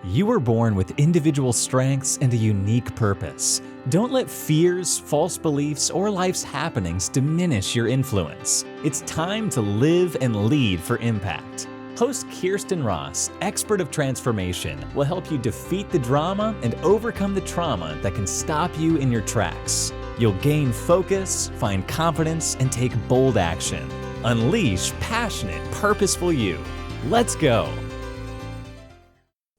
You were born with individual strengths and a unique purpose. Don't let fears, false beliefs, or life's happenings diminish your influence. It's time to live and lead for impact. Host Kirsten Ross, expert of transformation, will help you defeat the drama and overcome the trauma that can stop you in your tracks. You'll gain focus, find confidence, and take bold action. Unleash passionate, purposeful you. Let's go.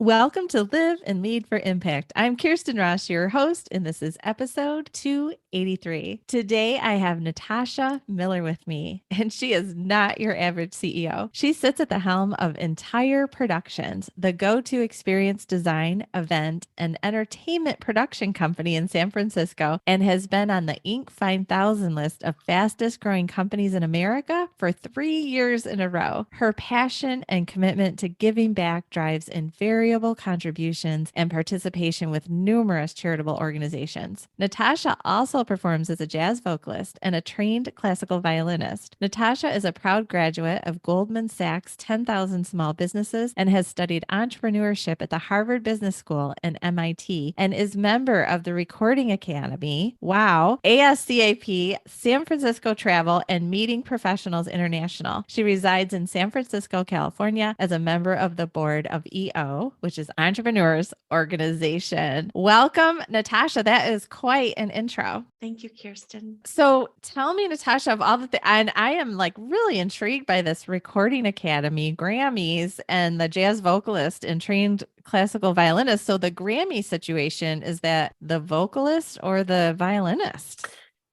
Welcome to Live and Lead for Impact. I'm Kirsten Ross, your host, and this is episode 283. Today, I have Natasha Miller with me, and she is not your average CEO. She sits at the helm of Entire Productions, the go-to experience design, event, and entertainment production company in San Francisco, and has been on the Inc. 5000 list of fastest growing companies in America for 3 years in a row. Her passion and commitment to giving back drives invariable contributions and participation with numerous charitable organizations. Natasha also performs as a jazz vocalist and a trained classical violinist. Natasha is a proud graduate of Goldman Sachs 10,000 Small Businesses and has studied entrepreneurship at the Harvard Business School and MIT, and is member of the Recording Academy, ASCAP, San Francisco Travel and Meeting Professionals International. She resides in San Francisco, California, as a member of the board of EO, which is Entrepreneurs Organization. Welcome, Natasha. That is quite an intro. Thank you, Kirsten. So tell me, Natasha, of all the things, and I am like really intrigued by this Recording Academy, Grammys, and the jazz vocalist and trained classical violinist. So the Grammy situation, is that the vocalist or the violinist?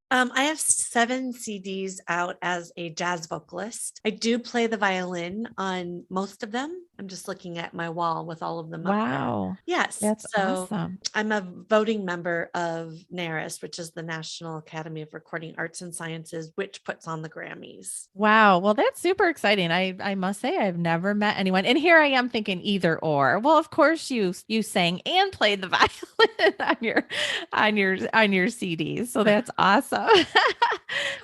I have 7 CDs out as a jazz vocalist. I do play the violin on most of them. I'm just looking at my wall with all of them. Wow. Up there. Yes. That's awesome. I'm a voting member of NARAS, which is the National Academy of Recording Arts and Sciences, which puts on the Grammys. Wow. Well, that's super exciting. I must say I've never met anyone. And here I am thinking either or. Well, of course you sang and played the violin on your CDs. So that's awesome.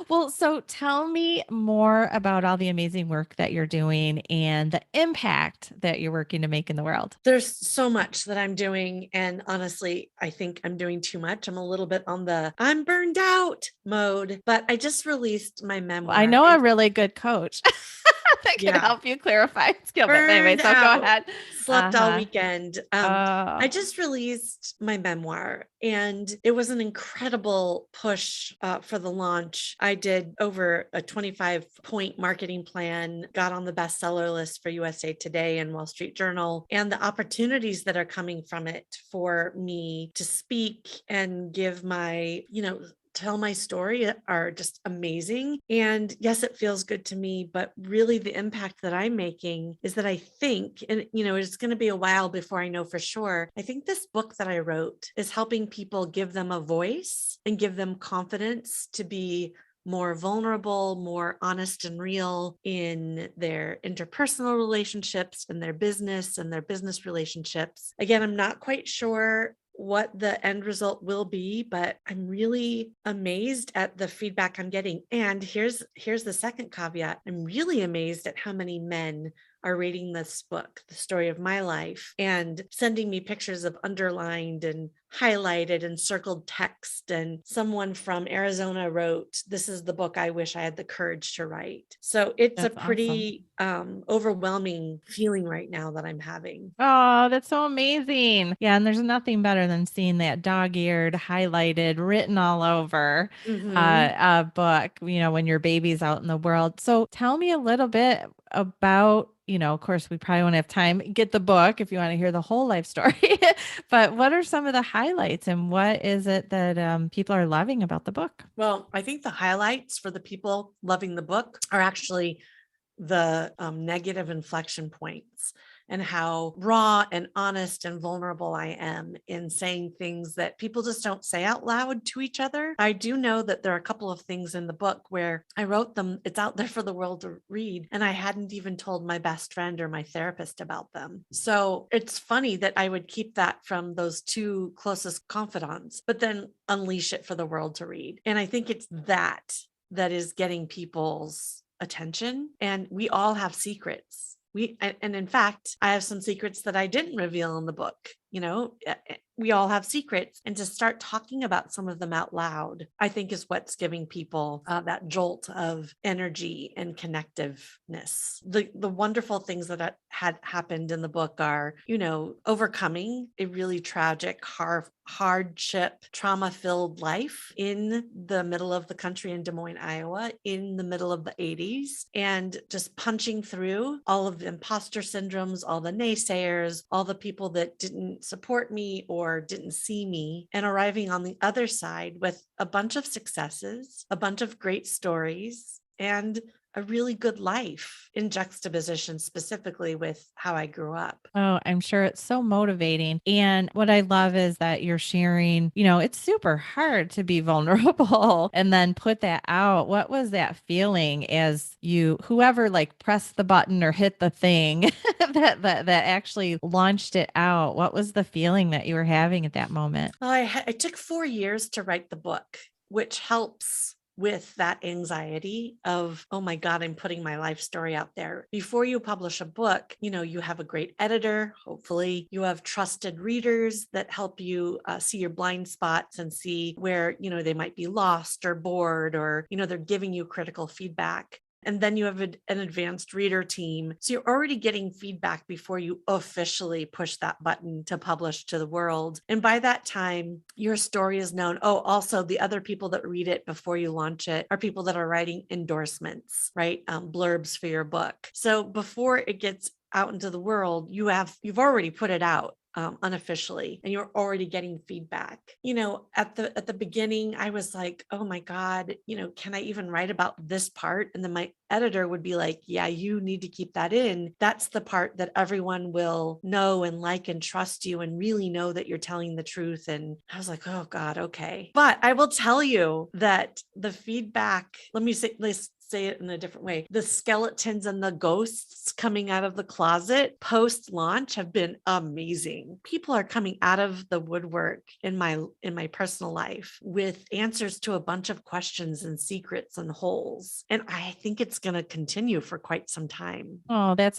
Well, so tell me more about all the amazing work that you're doing and the impact that you're working to make in the world. There's so much that I'm doing. And honestly, I think I'm doing too much. I'm a little bit on the I'm burned out mode, but I just released my memoir. I know a really good coach that can help you clarify skill. But anyway, so go ahead. Slept all weekend. I just released my memoir, and it was an incredible push for the launch. I did over a 25-point marketing plan, got on the bestseller list for USA Today and Wall Street Journal, and the opportunities that are coming from it for me to speak and give my, tell my story are just amazing. And yes, it feels good to me, but really the impact that I'm making is that I think, and it's going to be a while before I know for sure, I think this book that I wrote is helping people, give them a voice and give them confidence to be more vulnerable, more honest and real in their interpersonal relationships and their business relationships. Again, I'm not quite sure what the end result will be, but I'm really amazed at the feedback I'm getting. And here's the second caveat. I'm really amazed at how many men are reading this book, The Story of My Life, and sending me pictures of underlined and highlighted and circled text. And someone from Arizona wrote, "This is the book I wish I had the courage to write." So it's a pretty overwhelming feeling right now that I'm having. Oh, that's so amazing. Yeah. And there's nothing better than seeing that dog-eared, highlighted, written all over a book, when your baby's out in the world. So tell me a little bit about, of course, we probably won't have time. Get the book if you want to hear the whole life story. But what are some of the highlights and what is it that people are loving about the book? Well, I think the highlights for the people loving the book are actually the negative inflection points and how raw and honest and vulnerable I am in saying things that people just don't say out loud to each other. I do know that there are a couple of things in the book where I wrote them, it's out there for the world to read, and I hadn't even told my best friend or my therapist about them. So it's funny that I would keep that from those 2 closest confidants, but then unleash it for the world to read. And I think it's that is getting people's attention. And we all have secrets. And in fact, I have some secrets that I didn't reveal in the book. We all have secrets, and to start talking about some of them out loud, I think is what's giving people that jolt of energy and connectiveness. The wonderful things that had happened in the book are, overcoming a really tragic, hardship, trauma-filled life in the middle of the country in Des Moines, Iowa, in the middle of the 80s, and just punching through all of the imposter syndromes, all the naysayers, all the people that didn't support me or didn't see me, and arriving on the other side with a bunch of successes, a bunch of great stories, and a really good life in juxtaposition specifically with how I grew up. Oh, I'm sure it's so motivating. And what I love is that you're sharing, it's super hard to be vulnerable and then put that out. What was that feeling as whoever like pressed the button or hit the thing that actually launched it out? What was the feeling that you were having at that moment? Well, I took 4 years to write the book, which helps with that anxiety of, oh my God, I'm putting my life story out there. Before you publish a book, you have a great editor. Hopefully you have trusted readers that help you see your blind spots and see where, they might be lost or bored, or, they're giving you critical feedback. And then you have an advanced reader team. So you're already getting feedback before you officially push that button to publish to the world. And by that time, your story is known. Oh, also the other people that read it before you launch it are people that are writing endorsements, right? Blurbs for your book. So before it gets out into the world, you've already put it out. Unofficially, and you're already getting feedback. At the beginning, I was like, oh my God, can I even write about this part? And then my editor would be like, yeah, you need to keep that in. That's the part that everyone will know and like and trust you and really know that you're telling the truth. And I was like, oh God, okay. But I will tell you that the feedback, let's say it in a different way. The skeletons and the ghosts coming out of the closet post-launch have been amazing. People are coming out of the woodwork in my personal life with answers to a bunch of questions and secrets and holes. And I think it's going to continue for quite some time. Oh, that's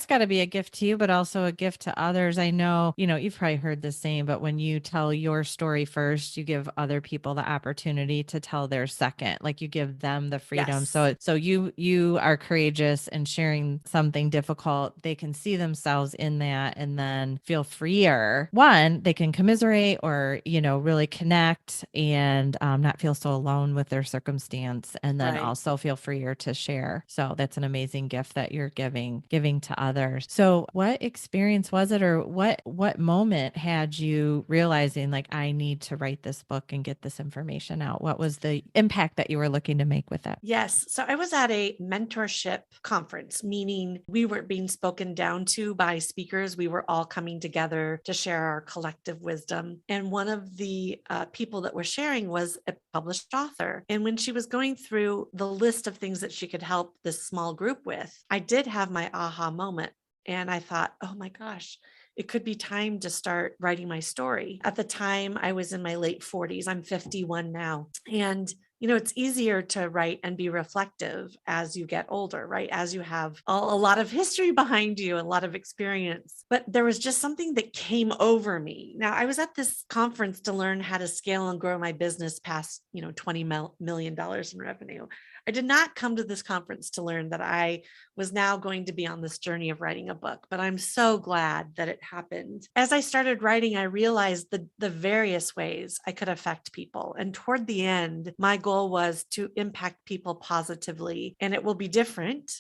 got to be a gift to you, but also a gift to others. I know, you've probably heard the same, but when you tell your story first, you give other people the opportunity to tell their second, like you give them the freedom. Yes. So you are courageous and sharing something difficult. They can see themselves in that and then feel freer. One, they can commiserate or, really connect and not feel so alone with their circumstance. And then also feel freer to share. So that's an amazing gift that you're giving to others. So what experience was it, or what moment had you realizing like, I need to write this book and get this information out? What was the impact that you were looking to make with it? Yes. So I was at a mentorship conference, meaning we weren't being spoken down to by speakers. We were all coming together to share our collective wisdom. And one of the people that were sharing was a published author. And when she was going through the list of things that she could help this small group with, I did have my aha moment. And I thought, oh my gosh, it could be time to start writing my story. At the time, I was in my late 40s. I'm 51 now. And it's easier to write and be reflective as you get older, right? As you have a lot of history behind you, a lot of experience. But there was just something that came over me. Now, I was at this conference to learn how to scale and grow my business past, $20 million in revenue. I did not come to this conference to learn that I was now going to be on this journey of writing a book, but I'm so glad that it happened. As I started writing, I realized the various ways I could affect people. And toward the end, my goal was to impact people positively, and it will be different.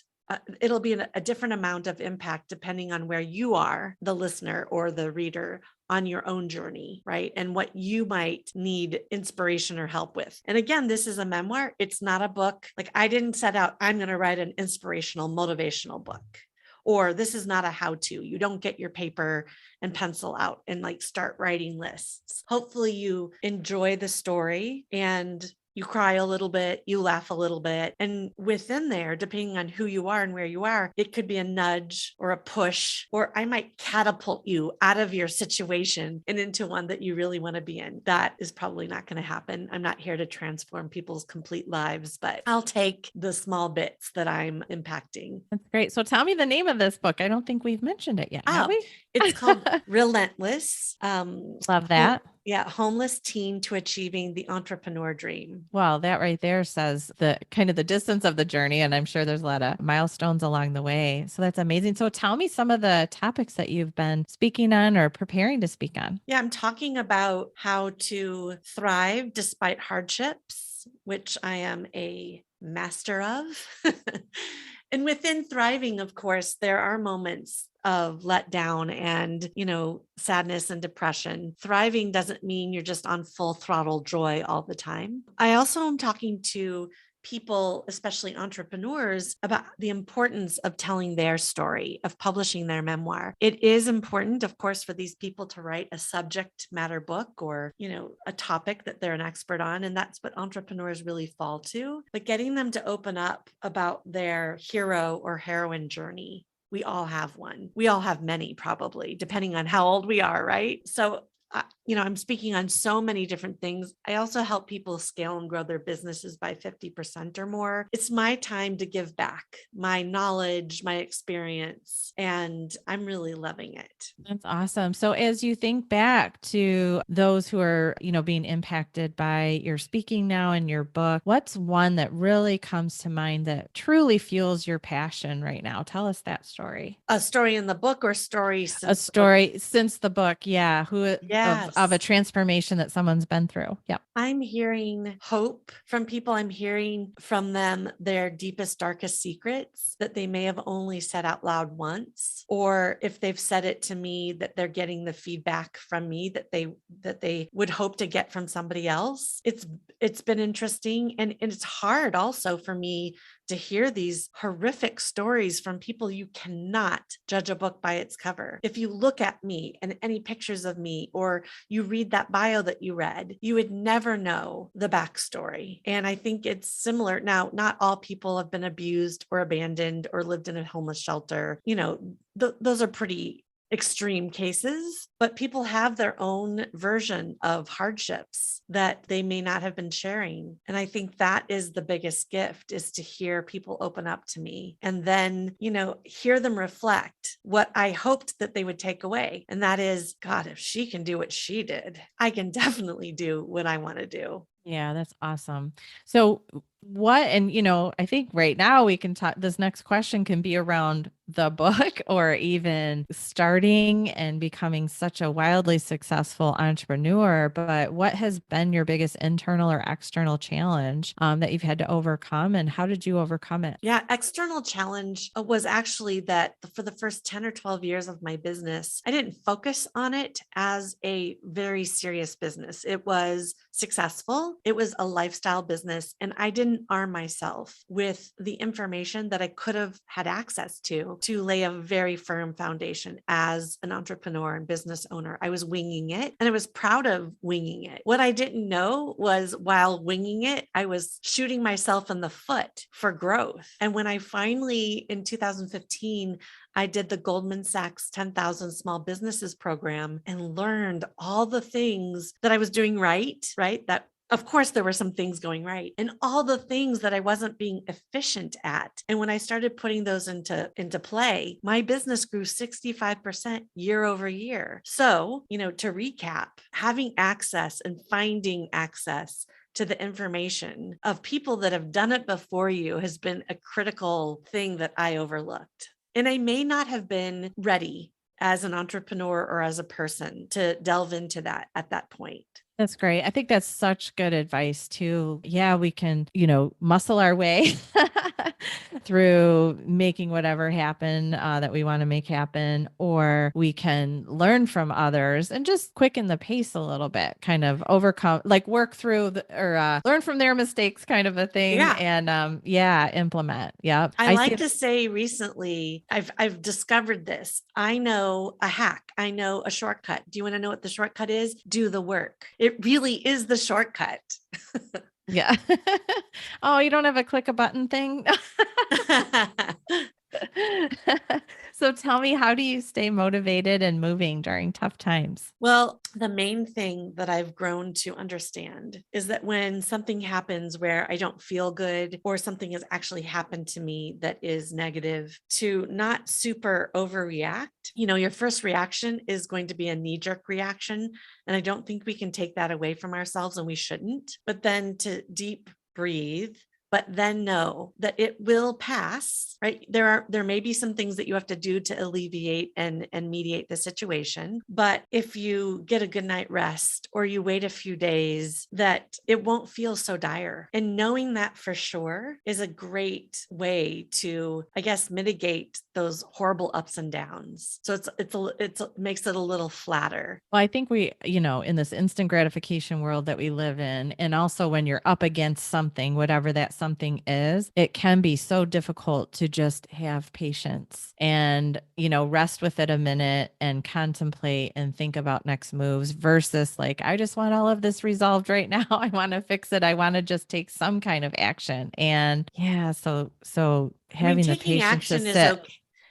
It'll be a different amount of impact depending on where you are, the listener or the reader, on your own journey, right? And what you might need inspiration or help with. And again, this is a memoir. It's not a book. Like I didn't set out, I'm going to write an inspirational, motivational book. Or this is not a how-to. You don't get your paper and pencil out and like start writing lists. Hopefully you enjoy the story and you cry a little bit, you laugh a little bit. And within there, depending on who you are and where you are, it could be a nudge or a push, or I might catapult you out of your situation and into one that you really want to be in. That is probably not going to happen. I'm not here to transform people's complete lives, but I'll take the small bits that I'm impacting. That's great. So tell me the name of this book. I don't think we've mentioned it yet, have we? It's called Relentless. Love that. Homeless teen to achieving the entrepreneur dream. Well, that right there says the kind of the distance of the journey. And I'm sure there's a lot of milestones along the way. So that's amazing. So tell me some of the topics that you've been speaking on or preparing to speak on. Yeah, I'm talking about how to thrive despite hardships, which I am a master of. And within thriving, of course, there are moments of letdown and, sadness and depression. Thriving doesn't mean you're just on full throttle joy all the time. I also am talking to people, especially entrepreneurs, about the importance of telling their story, of publishing their memoir. It is important, of course, for these people to write a subject matter book or, a topic that they're an expert on. And that's what entrepreneurs really fall to. But getting them to open up about their hero or heroine journey. We all have one. We all have many, probably, depending on how old we are, right? So I'm speaking on so many different things. I also help people scale and grow their businesses by 50% or more. It's my time to give back my knowledge, my experience, and I'm really loving it. That's awesome. So as you think back to those who are, being impacted by your speaking now in your book, what's one that really comes to mind that truly fuels your passion right now? Tell us that story. A story in the book or story? Since the book. Yeah. Of a transformation that someone's been through. Yep. I'm hearing hope from people. I'm hearing from them their deepest, darkest secrets that they may have only said out loud once, or if they've said it to me, that they're getting the feedback from me that they would hope to get from somebody else. It's been interesting. And it's hard also for me to hear these horrific stories from people. You cannot judge a book by its cover. If you look at me and any pictures of me, or you read that bio that you read, you would never know the backstory. And I think it's similar. Now, not all people have been abused or abandoned or lived in a homeless shelter. Those are pretty extreme cases, but people have their own version of hardships that they may not have been sharing. And I think that is the biggest gift, is to hear people open up to me and then, hear them reflect what I hoped that they would take away. And that is, God, if she can do what she did, I can definitely do what I want to do. Yeah, that's awesome. So I think right now we can talk, this next question can be around the book or even starting and becoming such a wildly successful entrepreneur. But what has been your biggest internal or external challenge that you've had to overcome, and how did you overcome it? Yeah, external challenge was actually that for the first 10 or 12 years of my business, I didn't focus on it as a very serious business. It was successful. It was a lifestyle business, and I didn't arm myself with the information that I could have had access to lay a very firm foundation as an entrepreneur and business owner. I was winging it, and I was proud of winging it. What I didn't know was, while winging it, I was shooting myself in the foot for growth. And when I finally, in 2015, I did the Goldman Sachs 10,000 Small Businesses program and learned all the things that I was doing right? That, of course, there were some things going right, and all the things that I wasn't being efficient at. And when I started putting those into play, my business grew 65% year over year. So, to recap, having access and finding access to the information of people that have done it before you has been a critical thing that I overlooked. And I may not have been ready as an entrepreneur or as a person to delve into that at that point. That's great. I think that's such good advice too. Yeah, we can, muscle our way through making whatever happen that we want to make happen, or we can learn from others and just quicken the pace a little bit, kind of overcome, like work through learn from their mistakes, kind of a thing. Yeah. And implement. Yeah. I like to say recently, I've discovered this. I know a hack. I know a shortcut. Do you want to know what the shortcut is? Do the work. It really is the shortcut. Yeah. Oh, you don't have a click a button thing? So tell me, how do you stay motivated and moving during tough times? Well, the main thing that I've grown to understand is that when something happens where I don't feel good or something has actually happened to me that is negative, to not super overreact. Your first reaction is going to be a knee-jerk reaction. And I don't think we can take that away from ourselves, and we shouldn't. But then to deep breathe, but then know that it will pass, right? There may be some things that you have to do to alleviate and mediate the situation. But if you get a good night rest or you wait a few days, that it won't feel so dire. And knowing that for sure is a great way to, I guess, mitigate those horrible ups and downs. So it makes it a little flatter. Well, I think we, in this instant gratification world that we live in, and also when you're up against something, whatever that something is, it can be so difficult to just have patience and, rest with it a minute and contemplate and think about next moves versus like, I just want all of this resolved right now. I want to fix it. I want to just take some kind of action. And yeah, so having the patience to sit.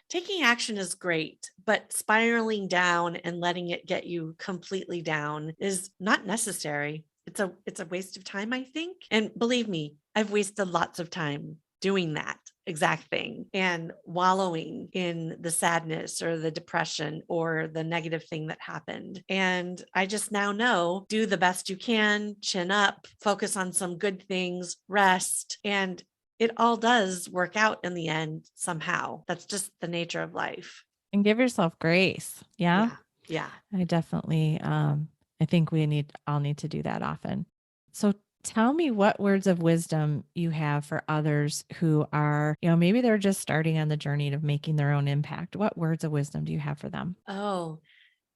Taking action is great, but spiraling down and letting it get you completely down is not necessary. It's a waste of time, I think. And believe me, I've wasted lots of time doing that exact thing and wallowing in the sadness or the depression or the negative thing that happened. And I just now know, do the best you can, chin up, focus on some good things, rest, and it all does work out in the end somehow. That's just the nature of life. And give yourself grace. Yeah. Yeah. I definitely, I think we all need to do that often. So tell me what words of wisdom you have for others who are, maybe they're just starting on the journey of making their own impact. What words of wisdom do you have for them? Oh,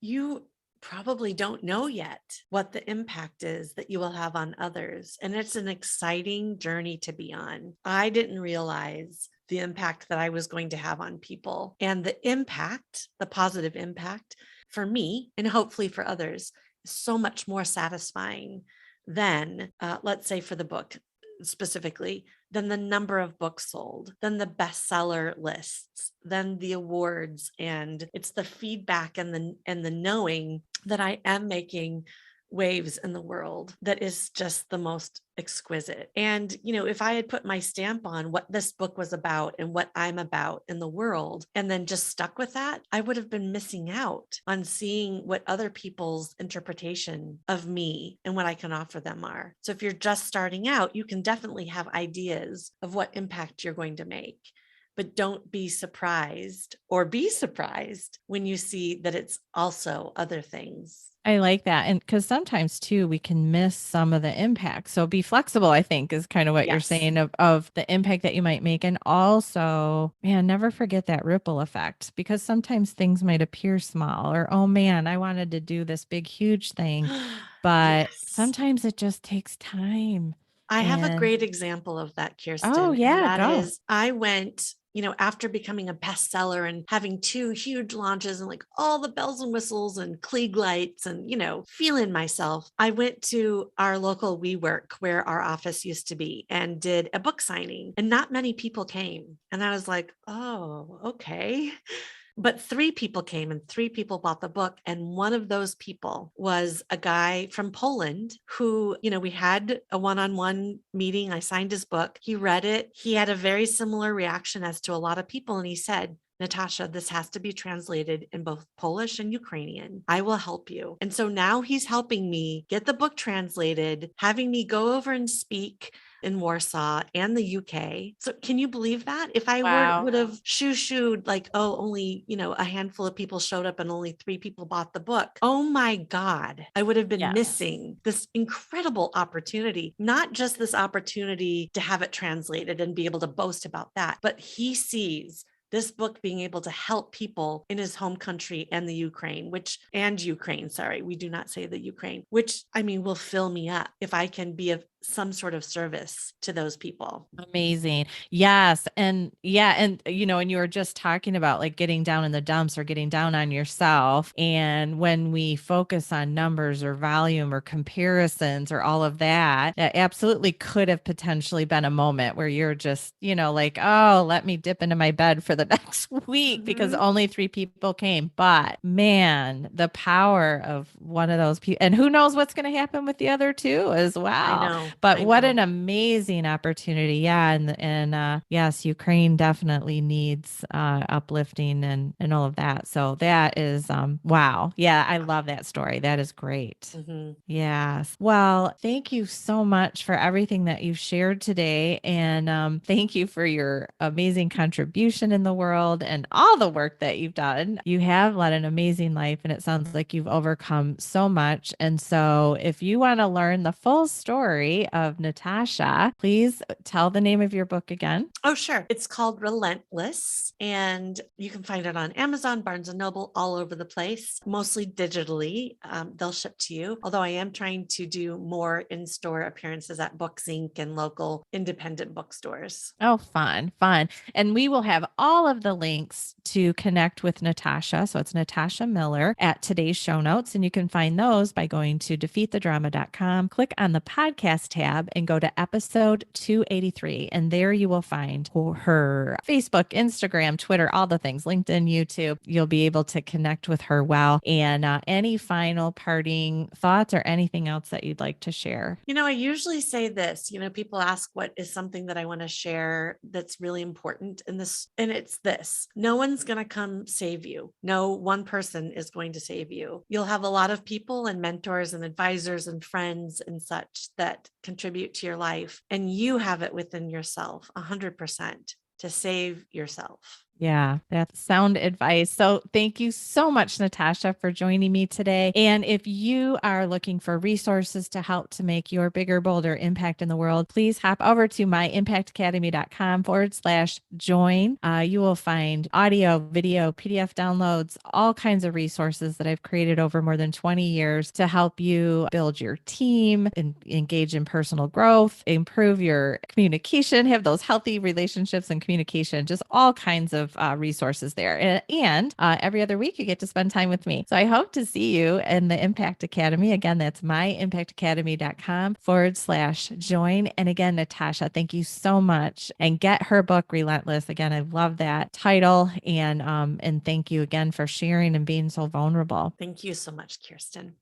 you probably don't know yet what the impact is that you will have on others. And it's an exciting journey to be on. I didn't realize the impact that I was going to have on people, and the impact, the positive impact for me and hopefully for others, is so much more satisfying than, let's say for the book specifically, than the number of books sold, than the bestseller lists, than the awards. And it's the feedback and the knowing that I am making waves in the world that is just the most exquisite. And, if I had put my stamp on what this book was about and what I'm about in the world, and then just stuck with that, I would have been missing out on seeing what other people's interpretation of me and what I can offer them are. So if you're just starting out, you can definitely have ideas of what impact you're going to make. But don't be surprised, or be surprised when you see that it's also other things. I like that. And because sometimes too, we can miss some of the impact. So be flexible, I think, is kind of what you're saying of the impact that you might make. And also, man, never forget that ripple effect, because sometimes things might appear small or, oh man, I wanted to do this big, huge thing. But sometimes it just takes time. I have a great example of that, Kirsten. Oh, yeah, go. I went, after becoming a bestseller and having 2 huge launches and like all the bells and whistles and Klieg lights and, feeling myself, I went to our local WeWork where our office used to be and did a book signing, and not many people came. And I was like, oh, okay. But 3 people came and 3 people bought the book. And one of those people was a guy from Poland who, we had a one-on-one meeting. I signed his book. He read it. He had a very similar reaction as to a lot of people. And he said, Natasha, this has to be translated in both Polish and Ukrainian. I will help you. And so now he's helping me get the book translated, having me go over and speak in Warsaw and the UK. So can you believe that? If I would have shoo-shooed like, oh, only, a handful of people showed up and only 3 people bought the book. Oh my God, I would have been missing this incredible opportunity, not just this opportunity to have it translated and be able to boast about that, but he sees this book being able to help people in his home country and the Ukraine, we do not say the Ukraine, which will fill me up if I can be some sort of service to those people. Amazing. Yes. And yeah. And, and you were just talking about like getting down in the dumps or getting down on yourself. And when we focus on numbers or volume or comparisons or all of that, that absolutely could have potentially been a moment where you're just, like, oh, let me dip into my bed for the next week because only 3 people came. But man, the power of one of those people, and who knows what's going to happen with the other 2 as well. I know. But what an amazing opportunity. Yeah. And yes, Ukraine definitely needs uplifting and all of that. So that is, wow. Yeah. I love that story. That is great. Yes. Well, thank you so much for everything that you've shared today. And thank you for your amazing contribution in the world and all the work that you've done. You have led an amazing life, and it sounds like you've overcome so much. And so if you want to learn the full story of Natasha, please tell the name of your book again. Oh, sure. It's called Relentless, and you can find it on Amazon, Barnes and Noble, all over the place, mostly digitally. They'll ship to you. Although I am trying to do more in-store appearances at Books Inc. and local independent bookstores. Oh, fun. And we will have all of the links to connect with Natasha. So it's Natasha Miller at today's show notes. And you can find those by going to defeatthedrama.com, click on the podcast tab and go to episode 283. And there you will find her Facebook, Instagram, Twitter, all the things, LinkedIn, YouTube. You'll be able to connect with her well. And any final parting thoughts or anything else that you'd like to share? I usually say this, people ask what is something that I want to share that's really important in this. And it's this: no one's going to come save you. No one person is going to save you. You'll have a lot of people and mentors and advisors and friends and such that contribute to your life. And you have it within yourself 100% to save yourself. Yeah, that's sound advice. So thank you so much, Natasha, for joining me today. And if you are looking for resources to help to make your bigger, bolder impact in the world, please hop over to myimpactacademy.com/join. You will find audio, video, PDF downloads, all kinds of resources that I've created over more than 20 years to help you build your team and engage in personal growth, improve your communication, have those healthy relationships and communication, just all kinds of resources there. And every other week you get to spend time with me. So I hope to see you in the Impact Academy. Again, that's myimpactacademy.com/join. And again, Natasha, thank you so much. And get her book, Relentless. Again, I love that title. And thank you again for sharing and being so vulnerable. Thank you so much, Kirsten.